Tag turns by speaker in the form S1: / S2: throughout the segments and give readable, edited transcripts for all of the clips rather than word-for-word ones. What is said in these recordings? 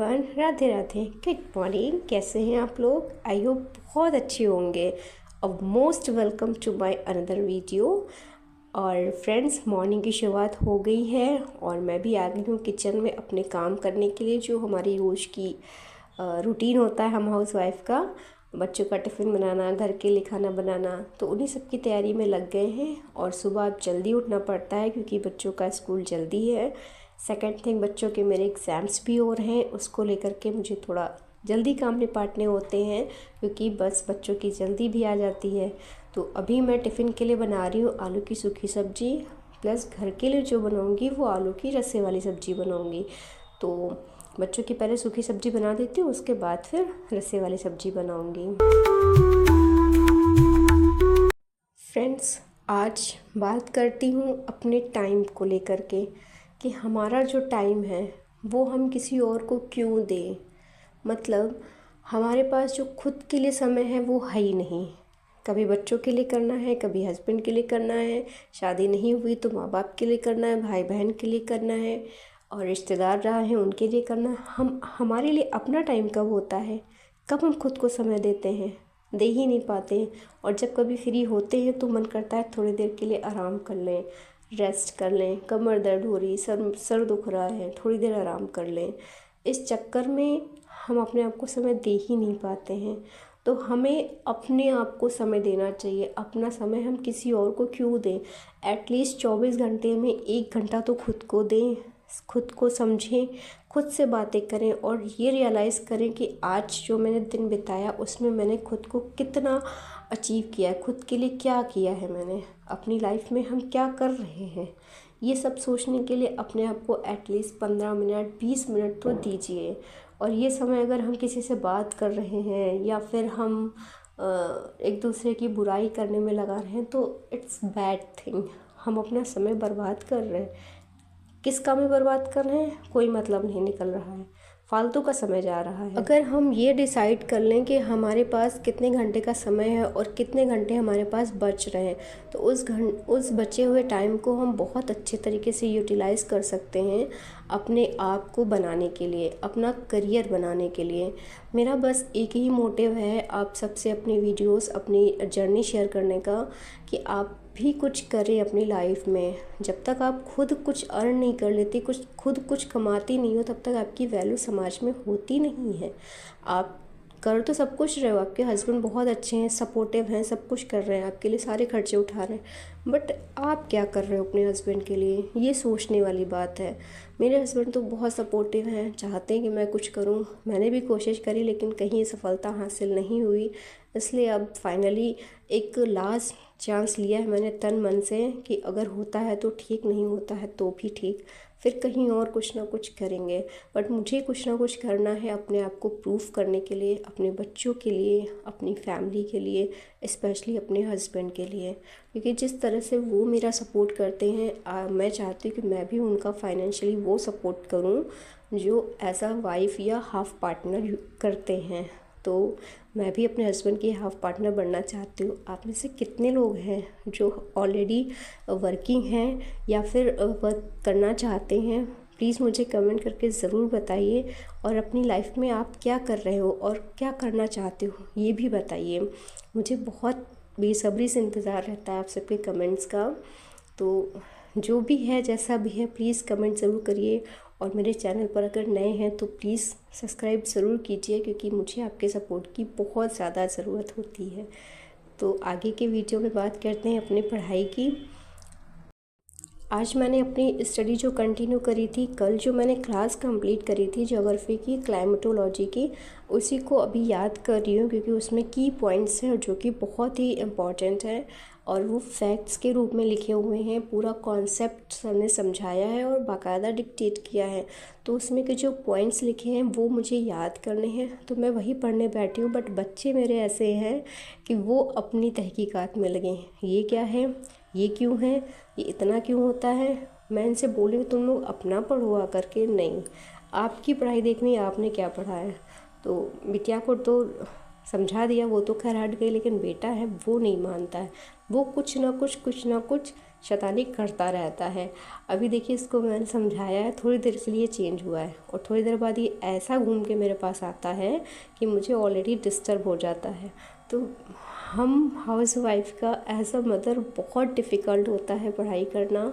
S1: Everyone, Radhe Radhe, good morning. कैसे हैं आप लोग? आई होप बहुत अच्छे होंगे। अब most welcome to my another video. और फ्रेंड्स, मॉर्निंग की शुरुआत हो गई है और मैं भी आ गई हूँ किचन में अपने काम करने के लिए, जो हमारी रोज़ की रूटीन होता है हम हाउस वाइफ का। बच्चों का टिफ़िन बनाना, घर के लिए खाना बनाना, तो उन्हीं सब की तैयारी में लग गए हैं। और सुबह अब जल्दी उठना पड़ता है क्योंकि बच्चों का स्कूल जल्दी है। सेकंड थिंग, बच्चों के मेरे एग्ज़ाम्स भी और हैं, उसको लेकर के मुझे थोड़ा जल्दी काम निपाटने होते हैं क्योंकि बस बच्चों की जल्दी भी आ जाती है। तो अभी मैं टिफ़िन के लिए बना रही हूँ आलू की सूखी सब्ज़ी, प्लस घर के लिए जो बनाऊँगी वो आलू की रस्से वाली सब्ज़ी बनाऊँगी। तो बच्चों की पहले सूखी सब्ज़ी बना देती हूँ, उसके बाद फिर रस्से वाली सब्ज़ी बनाऊँगी। फ्रेंड्स, आज बात करती हूँ अपने टाइम को लेकर के कि हमारा जो टाइम है वो हम किसी और को क्यों दें। मतलब हमारे पास जो खुद के लिए समय है वो है ही नहीं। कभी बच्चों के लिए करना है, कभी हस्बैंड के लिए करना है, शादी नहीं हुई तो माँ बाप के लिए करना है, भाई बहन के लिए करना है, और रिश्तेदार रहे हैं उनके लिए करना है। हमारे लिए अपना टाइम कब होता है? कब हम खुद को समय देते हैं? दे ही नहीं पाते हैं। और जब कभी फ्री होते हैं तो मन करता है थोड़ी देर के लिए आराम कर लें, रेस्ट कर लें, कमर दर्द हो रही, सर दुख रहा है, थोड़ी देर आराम कर लें। इस चक्कर में हम अपने आप को समय दे ही नहीं पाते हैं। तो हमें अपने आप को समय देना चाहिए। अपना समय हम किसी और को क्यों दें? एटलीस्ट 24 घंटे में 1 घंटा तो खुद को दें, खुद को समझें, खुद से बातें करें और ये रियलाइज़ करें कि आज जो मैंने दिन बिताया उसमें मैंने खुद को कितना अचीव किया है, खुद के लिए क्या किया है मैंने, अपनी लाइफ में हम क्या कर रहे हैं। ये सब सोचने के लिए अपने आप को एटलीस्ट 15 मिनट 20 मिनट तो दीजिए। और ये समय अगर हम किसी से बात कर रहे हैं या फिर हम एक दूसरे की बुराई करने में लगा रहे हैं तो इट्स बैड थिंग। हम अपना समय बर्बाद कर रहे हैं। किस काम में बर्बाद कर रहे हैं? कोई मतलब नहीं निकल रहा है, फालतू का समय जा रहा है। अगर हम ये डिसाइड कर लें कि हमारे पास कितने घंटे का समय है और कितने घंटे हमारे पास बच रहे हैं, तो उस बचे हुए टाइम को हम बहुत अच्छे तरीके से यूटिलाइज़ कर सकते हैं अपने आप को बनाने के लिए, अपना करियर बनाने के लिए। मेरा बस एक ही मोटिव है आप सबसे अपनी वीडियोस, अपनी जर्नी शेयर करने का, कि आप भी कुछ करें अपनी लाइफ में। जब तक आप खुद कुछ अर्न नहीं कर लेती, खुद कुछ कमाती नहीं हो, तब तक आपकी वैल्यू समाज में होती नहीं है। आप कर तो सब कुछ रहे हो, आपके हस्बैंड बहुत अच्छे हैं, सपोर्टिव हैं, सब कुछ कर रहे हैं, आपके लिए सारे खर्चे उठा रहे हैं, बट आप क्या कर रहे हो अपने हस्बैंड के लिए? ये सोचने वाली बात है। मेरे हस्बैंड तो बहुत सपोर्टिव हैं, चाहते हैं कि मैं कुछ करूं। मैंने भी कोशिश करी लेकिन कहीं सफलता हासिल नहीं हुई। इसलिए अब फाइनली एक लास्ट चांस लिया है मैंने तन मन से कि अगर होता है तो ठीक, नहीं होता है तो भी ठीक, फिर कहीं और कुछ ना कुछ करेंगे। बट मुझे कुछ ना कुछ करना है अपने आप को प्रूफ करने के लिए, अपने बच्चों के लिए, अपनी फैमिली के लिए, स्पेशली अपने हस्बैंड के लिए। क्योंकि जिस तरह से वो मेरा सपोर्ट करते हैं, मैं चाहती हूँ कि मैं भी उनका फाइनेंशियली वो सपोर्ट करूँ जो एज अ वाइफ या हाफ पार्टनर करते हैं। तो मैं भी अपने हस्बैंड की हाफ पार्टनर बनना चाहती हूँ। आप में से कितने लोग हैं जो ऑलरेडी वर्किंग हैं या फिर वर्क करना चाहते हैं? प्लीज़ मुझे कमेंट करके ज़रूर बताइए। और अपनी लाइफ में आप क्या कर रहे हो और क्या करना चाहते हो ये भी बताइए। मुझे बहुत बेसब्री से इंतज़ार रहता है आप सबके कमेंट्स का। तो जो भी है, जैसा भी है, प्लीज़ कमेंट ज़रूर करिए। और मेरे चैनल पर अगर नए हैं तो प्लीज़ सब्सक्राइब ज़रूर कीजिए क्योंकि मुझे आपके सपोर्ट की बहुत ज़्यादा ज़रूरत होती है। तो आगे के वीडियो में बात करते हैं अपनी पढ़ाई की। आज मैंने अपनी स्टडी जो कंटिन्यू करी थी, कल जो मैंने क्लास कंप्लीट करी थी ज्योग्राफी की, क्लाइमेटोलॉजी की, उसी को अभी याद कर रही हूँ क्योंकि उसमें की पॉइंट्स हैं जो कि बहुत ही इम्पॉर्टेंट है और वो फैक्ट्स के रूप में लिखे हुए हैं। पूरा कॉन्सेप्ट सर ने समझाया है और बाकायदा डिक्टेट किया है। तो उसमें के जो पॉइंट्स लिखे हैं वो मुझे याद करने हैं, तो मैं वही पढ़ने बैठी हूँ। बट बच्चे मेरे ऐसे हैं कि वो अपनी तहकीकात में लगे हैं, ये क्या है, ये क्यों है, ये इतना क्यों होता है। मैं इनसे बोली तुम लोग अपना पढ़ो आ करके, नहीं, आपकी पढ़ाई देखनी, आपने क्या पढ़ा है। तो बिटिया को तो समझा दिया वो तो खैर हट गई, लेकिन बेटा है वो नहीं मानता है, वो कुछ ना कुछ शैतानी करता रहता है। अभी देखिए इसको मैंने समझाया है, थोड़ी देर के लिए चेंज हुआ है और थोड़ी देर बाद ये ऐसा घूम के मेरे पास आता है कि मुझे ऑलरेडी डिस्टर्ब हो जाता है। तो हम हाउस वाइफ का एज अ मदर बहुत डिफ़िकल्ट होता है पढ़ाई करना।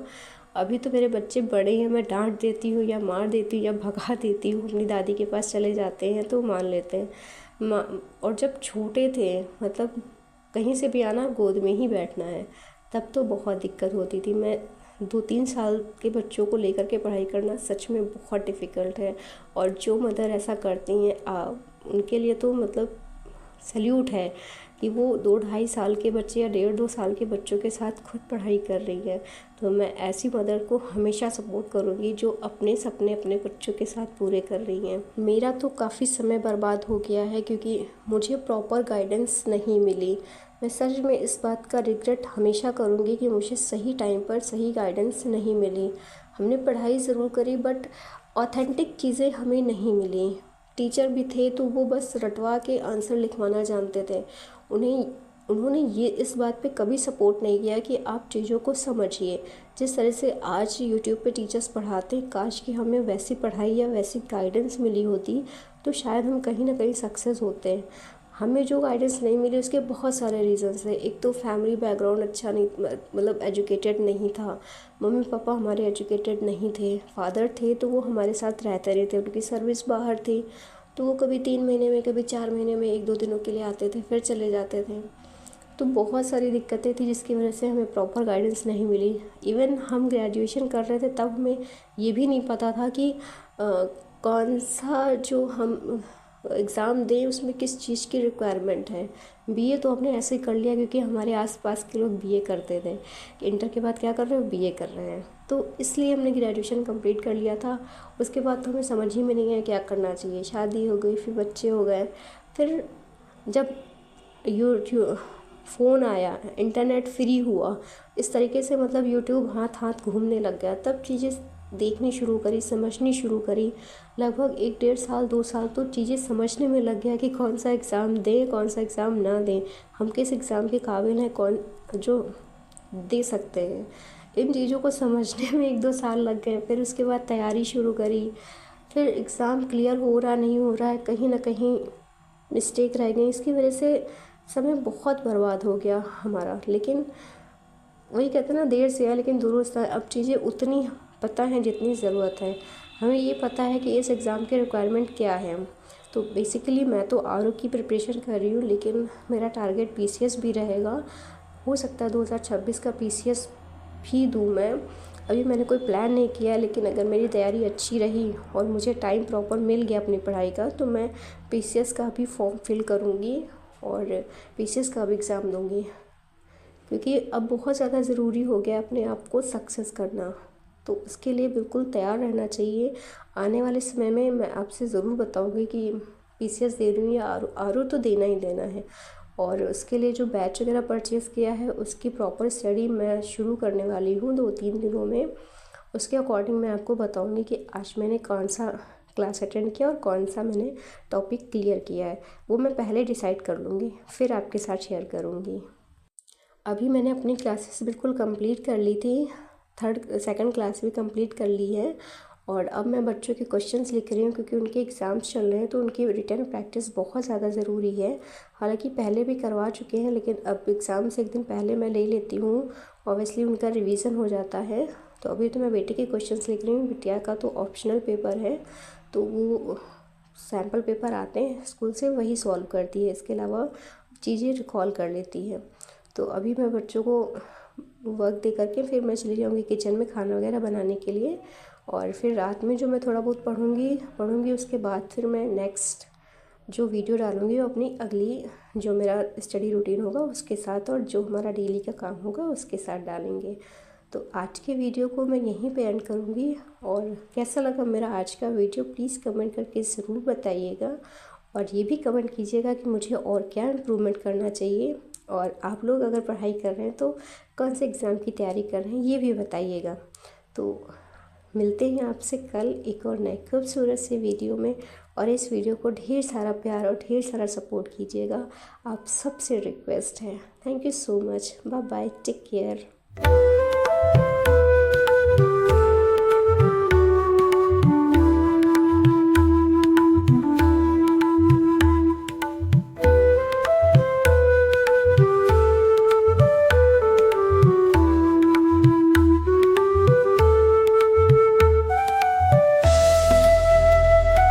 S1: अभी तो मेरे बच्चे बड़े हैं, मैं डांट देती हूँ या मार देती हूँ या भगा देती हूँ, अपनी दादी के पास चले जाते हैं तो मान लेते हैं। और जब छोटे थे, मतलब कहीं से भी आना गोद में ही बैठना है, तब तो बहुत दिक्कत होती थी। मैं 2-3 साल के बच्चों को लेकर के पढ़ाई करना सच में बहुत डिफ़िकल्ट है। और जो मदर ऐसा करती हैं उनके लिए तो मतलब सैल्यूट है कि वो 2-2.5 साल के बच्चे या 1.5-2 साल के बच्चों के साथ खुद पढ़ाई कर रही है। तो मैं ऐसी मदर को हमेशा सपोर्ट करूँगी जो अपने सपने अपने बच्चों के साथ पूरे कर रही हैं। मेरा तो काफ़ी समय बर्बाद हो गया है क्योंकि मुझे प्रॉपर गाइडेंस नहीं मिली। मैं सच में इस बात का रिग्रेट हमेशा करूँगी कि मुझे सही टाइम पर सही गाइडेंस नहीं मिली। हमने पढ़ाई ज़रूर करी बट ऑथेंटिक चीज़ें हमें नहीं मिली। टीचर भी थे तो वो बस रटवा के आंसर लिखवाना जानते थे। उन्होंने ये इस बात पे कभी सपोर्ट नहीं किया कि आप चीज़ों को समझिए। जिस तरह से आज यूट्यूब पे टीचर्स पढ़ाते हैं, काश कि हमें वैसी पढ़ाई या वैसी गाइडेंस मिली होती तो शायद हम कहीं ना कहीं सक्सेस होते हैं। हमें जो गाइडेंस नहीं मिली उसके बहुत सारे रीज़न्स हैं। एक तो फैमिली बैकग्राउंड अच्छा नहीं, मतलब एजुकेटेड नहीं था। मम्मी पापा हमारे एजुकेटेड नहीं थे। फादर थे तो वो हमारे साथ रहते रहते, उनकी सर्विस बाहर थी तो वो कभी 3 महीने में, कभी 4 महीने में 1-2 दिनों के लिए आते थे, फिर चले जाते थे। तो बहुत सारी दिक्कतें थी जिसकी वजह से हमें प्रॉपर गाइडेंस नहीं मिली। इवन हम ग्रेजुएशन कर रहे थे तब हमें ये भी नहीं पता था कि कौन सा जो हम एग्ज़ाम दें उसमें किस चीज़ की रिक्वायरमेंट है। बीए तो हमने ऐसे ही कर लिया क्योंकि हमारे आसपास के लोग बीए करते थे कि इंटर के बाद क्या कर रहे हो, बीए कर रहे हैं, तो इसलिए हमने ग्रेजुएशन कंप्लीट कर लिया था। उसके बाद तो हमें समझ ही में नहीं आया क्या करना चाहिए। शादी हो गई, फिर बच्चे हो गए, फिर जब यूट्यूब फ़ोन आया, इंटरनेट फ्री हुआ, इस तरीके से मतलब यूट्यूब हाथ हाथ घूमने लग गया, तब चीज़ें देखनी शुरू करी, समझनी शुरू करी। लगभग 1-1.5 साल 2 साल तो चीज़ें समझने में लग गया कि कौन सा एग्ज़ाम दें, कौन सा एग्ज़ाम ना दें, हम किस एग्ज़ाम के काबिल हैं, कौन जो दे सकते हैं। इन चीज़ों को समझने में 1-2 साल लग गए। फिर उसके बाद तैयारी शुरू करी, फिर एग्ज़ाम क्लियर हो रहा नहीं हो रहा है, कहीं ना कहीं मिस्टेक रह गई, इसकी वजह से समय बहुत बर्बाद हो गया हमारा। लेकिन वही कहते हैं ना, देर से आया लेकिन दुरुस्त है। अब चीज़ें उतनी पता है जितनी ज़रूरत है। हमें ये पता है कि इस एग्ज़ाम के रिक्वायरमेंट क्या है। तो बेसिकली मैं तो आरओ की प्रिपरेशन कर रही हूँ, लेकिन मेरा टारगेट पीसीएस भी रहेगा। हो सकता है 2026 का पीसीएस भी दूँ मैं। अभी मैंने कोई प्लान नहीं किया है, लेकिन अगर मेरी तैयारी अच्छी रही और मुझे टाइम प्रॉपर मिल गया अपनी पढ़ाई का तो मैं पीसीएस का भी फॉर्म फिल करूँगी और पीसीएस का भी एग्ज़ाम दूँगी, क्योंकि अब बहुत ज़्यादा ज़रूरी हो गया अपने आप को सक्सेस करना। तो उसके लिए बिल्कुल तैयार रहना चाहिए। आने वाले समय में मैं आपसे ज़रूर बताऊँगी कि पीसीएस दे रही हूँ या आरओ तो देना ही देना है। और उसके लिए जो बैच वगैरह परचेज़ किया है उसकी प्रॉपर स्टडी मैं शुरू करने वाली हूँ 2-3 दिनों में। उसके अकॉर्डिंग मैं आपको बताऊँगी कि आज मैंने कौन सा क्लास अटेंड किया और कौन सा मैंने टॉपिक क्लियर किया है। वो मैं पहले डिसाइड कर लूँगी, फिर आपके साथ शेयर करूँगी। अभी मैंने अपनी क्लासेस बिल्कुल कंप्लीट कर ली थी, सेकंड क्लास भी कंप्लीट कर ली है और अब मैं बच्चों के क्वेश्चंस लिख रही हूँ क्योंकि उनके एग्ज़ाम्स चल रहे हैं तो उनकी रिटन प्रैक्टिस बहुत ज़्यादा ज़रूरी है। हालांकि पहले भी करवा चुके हैं, लेकिन अब एग्ज़ाम से एक दिन पहले मैं ले लेती हूँ, ऑब्वियसली उनका रिवीजन हो जाता है। तो अभी तो मैं बेटे के क्वेश्चंस लिख रही हूँ, बिटिया का तो ऑप्शनल पेपर है तो वो सैम्पल पेपर आते हैं स्कूल से, वही सॉल्व करती है, इसके अलावा चीज़ें रिकॉल कर लेती है। तो अभी मैं बच्चों को वर्क दे करके फिर मैं चली जाऊँगी किचन में खाना वगैरह बनाने के लिए, और फिर रात में जो मैं थोड़ा बहुत पढ़ूँगी उसके बाद फिर मैं नेक्स्ट जो वीडियो डालूँगी वो अपनी अगली जो मेरा स्टडी रूटीन होगा उसके साथ और जो हमारा डेली का काम होगा उसके साथ डालेंगे। तो आज के वीडियो को मैं यहीं पे एंड करूँगी। और कैसा लगा मेरा आज का वीडियो प्लीज़ कमेंट करके ज़रूर बताइएगा, और ये भी कमेंट कीजिएगा कि मुझे और क्या इम्प्रूवमेंट करना चाहिए, और आप लोग अगर पढ़ाई कर रहे हैं तो कौन से एग्ज़ाम की तैयारी कर रहे हैं ये भी बताइएगा। तो मिलते हैं आपसे कल एक और नए खूबसूरत से वीडियो में। और इस वीडियो को ढेर सारा प्यार और ढेर सारा सपोर्ट कीजिएगा, आप सबसे रिक्वेस्ट है। Thank you so much, bye bye, take care.